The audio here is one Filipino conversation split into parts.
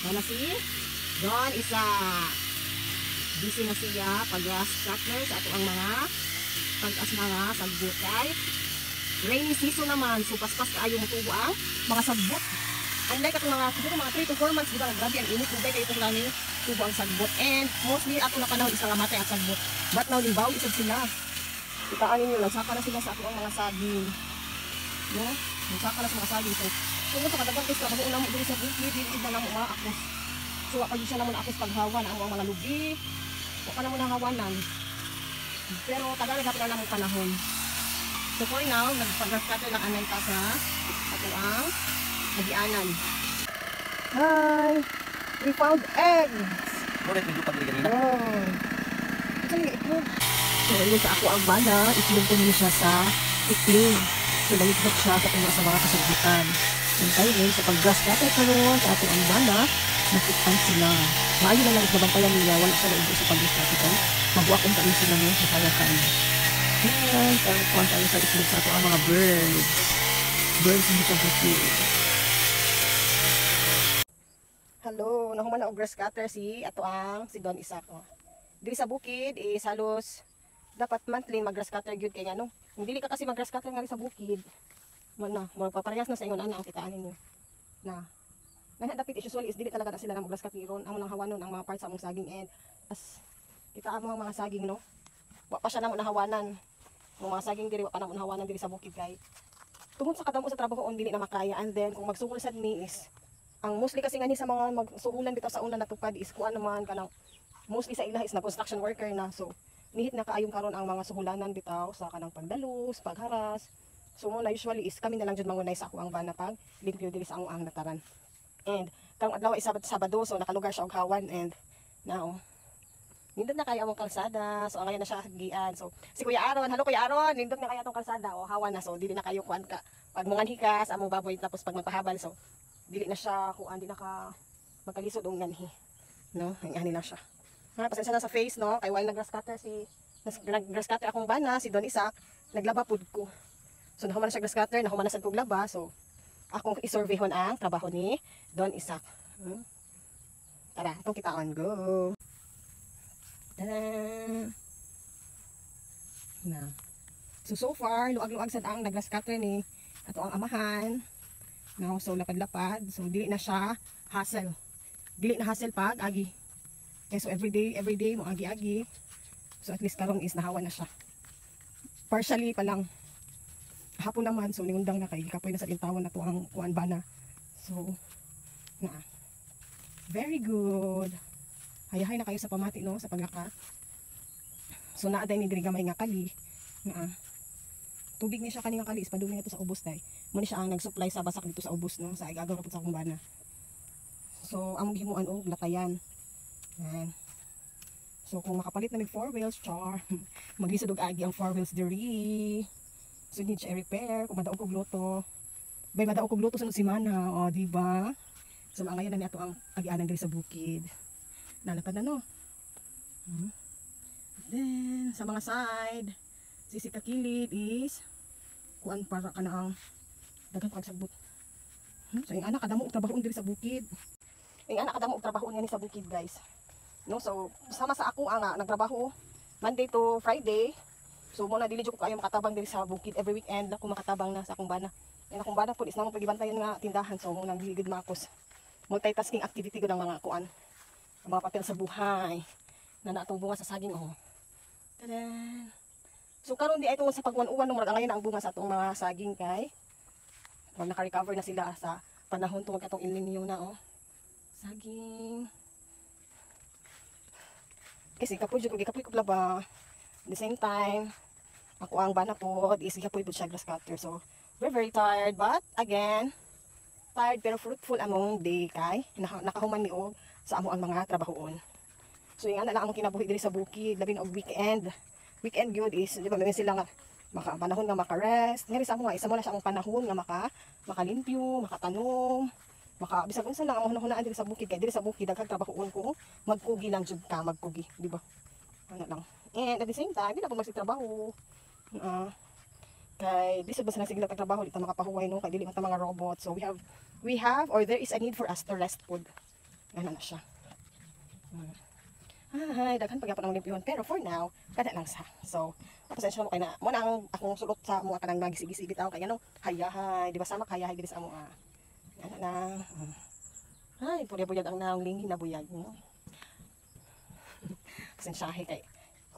Sana si Don isa. Busy na siya pag-grass cutter sa ato ang mga pag-as mga sagbot kay rainy season naman, so paspas kaayo mo tubo ang mga sagbot. Unlike atong mga siguro mga 3 to 4 months, diba, grabe ang init tubig kay itong lani tubo ang sagbot. And mostly ato na panahon isa nga matay ang sagbot. But now limbaw isod sila. Itaan ninyo, nagsaka na sila sa ato ang mga saging. No? Nagsaka na sa mga saging. So kung sa kadagang ka, bago una mo dili sa bukid, dili na mo maakos. So pag siya naman akos paghawan ang mga lubi. O pa naman hawanan. Pero tagal na pala ng panahon. So for now, nagpag-grass cutter lang anay ta sa ato ang magianan. Hi! We found eggs! Muna ito yung pag-iri kanina. Oh! Ito yung itlog. So yun sa ako ang bana, itlog ko niyo siya sa itlog. So nalitlog siya sa mga kasagbutan. And tayo sa pag-grass cutter karoon sa ato ang bana, nakitan sila. Maayo na lang gabantayan niya, wala siya na sa pag-grass cutter. Magwa kong tayo sila mo sa kaya-kaya. Ayan, karoon tayo sa itlog sa ato ang mga birds. Birds hindi sa bukid. Hello, nahuman na og grass cutter si Don Isaac. Diri sa bukid is halos dapat monthly mag-grass cutter gyud kay ngano. Kung dili ka kasi mag-grass cutter nga sa bukid, magpaparehas na sa ingon ana ang kitaan ninyo. Na dapat usually is dili talaga na sila na mag-grass cutter ron. Amo lang hawanon ang mga parts sa among saging and as kita mo ang mga saging no. Wa pa siya namo nahawanan. Ang mga saging diri wa pa namo nahawanan diri sa bukid kay tungod sa kadamo sa trabaho on dili na makaya, and then kung magsugol sad mi is ang mostly kasi ngani sa mga magsuulan bitaw sa una natupad is kuan naman kanang mostly sa ila is na construction worker na, so nihit na kaayong karon ang mga suhulanan bitaw sa kanang pagdalus, pagharas. So mo na usually is kami na lang jud mangunay sa ako ang bana pag limpyo diri sa ang nataran. And karong adlaw is Sabado, so nakalugar siya og hawan and now nindot na kaya among kalsada. So ngayon na siya gian. So si Kuya Aaron, hello Kuya Aaron, nindot na kaya tong kalsada o hawan na, so dili na kayo kuan ka pag munganhikas among baboy tapos pag magpahabal, so dili na siya kuan, di na ka magkalisod og nganhi, no? Ngani lang siya. Pasensya na sa face, no? Kay while nag-grass cutter nag-grass cutter akong bana si Don Isaac, naglaba pud ko. So nahuman na siya grass cutter, nahuman na sad kog laba, so akong i-surveyhon ang trabaho ni Don Isaac. Tara, itong kitaon, go. Tada! Na. So far, luag-luag sad ang nag-grass cutter ni ato ang amahan. No, so lapad-lapad, so dili na siya hassle. Dili na hassle pag agi. Okay, so everyday mo agi-agi. So at least karong is nahawa na siya. Partially pa lang. Hapon naman, so ningundang na kay kapoy na sa intawon na to ang kuan bana. So na. Very good. Hayahay na kayo sa pamati no sa paglaka. So naa day ni diri gamay nga kali. Na. Tubig ni siya kaning kali is padumi nato sa ubos day. Mo ni siya ang nag-supply sa basak dito sa ubos no, sa igagaw ra pud sa akong bana. So among gihimuan og latayan. Yan. So kung makapalit na mig 4 wheels, char. Maglisod og agi ang 4 wheels diri. So need siya i-repair kung madaog og luto. Bay madaog og luto sunod semana, o di ba? So ngayon na ni ato ang agianan diri sa bukid. Nalapad na no. Then sa mga side, sisi kakilid is kuan para kana ang daghang pagsagbot. So yung anak kadamo og trabaho diri sa bukid. Yung anak kadamo og trabaho niya sa bukid, guys. No, so sama sa ako ang nagtrabaho Monday to Friday. So mo na dili jud ko kayo makatabang diri sa bukid every weekend ako makatabang na sa akong bana. And akong bana pud is namang pagibantayan nga tindahan, so mo nang dili gud makos. Multitasking activity gud ang mga kuan. Ang mga papel sa buhay na natong bunga sa saging oh. Tadan. So karon di ay tungod sa pagwan-uwan murag ngayon ang bunga sa atong mga saging kay pag naka-recover na sila sa panahon tungod katong El Nino na oh. Saging. Kasi kapoy jud ko laba. At the same time, ako ang bana pod is kapoy pud siya grass cutter. So we're very tired, but again, tired pero fruitful among day kay nakahuman mi og sa amo ang mga trabahoon. So yung ana lang among kinabuhi diri sa bukid, labi na og weekend. Weekend good is di ba may sila nga panahon nga maka-rest. Ngari sa amo nga isa mo na siya ang panahon nga makalimpyo, makatanom, bisag unsa lang ang hunahunaan diri sa bukid kay diri sa bukid daghang trabahoon ko magpugi lang jud ka magpugi, di ba? Ano lang. And at the same time, di na po magsitrabaho. Kay di sa basta na sige trabaho dito makapahuway no kay dili man ta mga robot. So we have or there is a need for us to rest food. Ano na siya. Ay, daghan pagyapon ang limpyuhon. Pero for now, kada lang sa. So, pasensya mo kay na mo nang akong sulot sa mga kanang magisigi-sigi taw kay anong hayahay, di ba sama hayahay diri sa amo Ano na. Ay, buyag ang naong linghi na buyag mo. Pasensyahe kay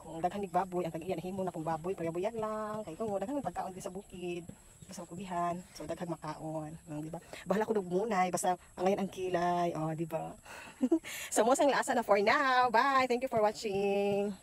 kung daghan nig baboy ang tag-iya himo na pong baboy buyag lang kay kung daghan pagkaon di sa bukid basta kubihan so daghan makaon di ba bahala ko munay basta ang ngayon ang kilay di ba so mo sang lasa na for now bye thank you for watching.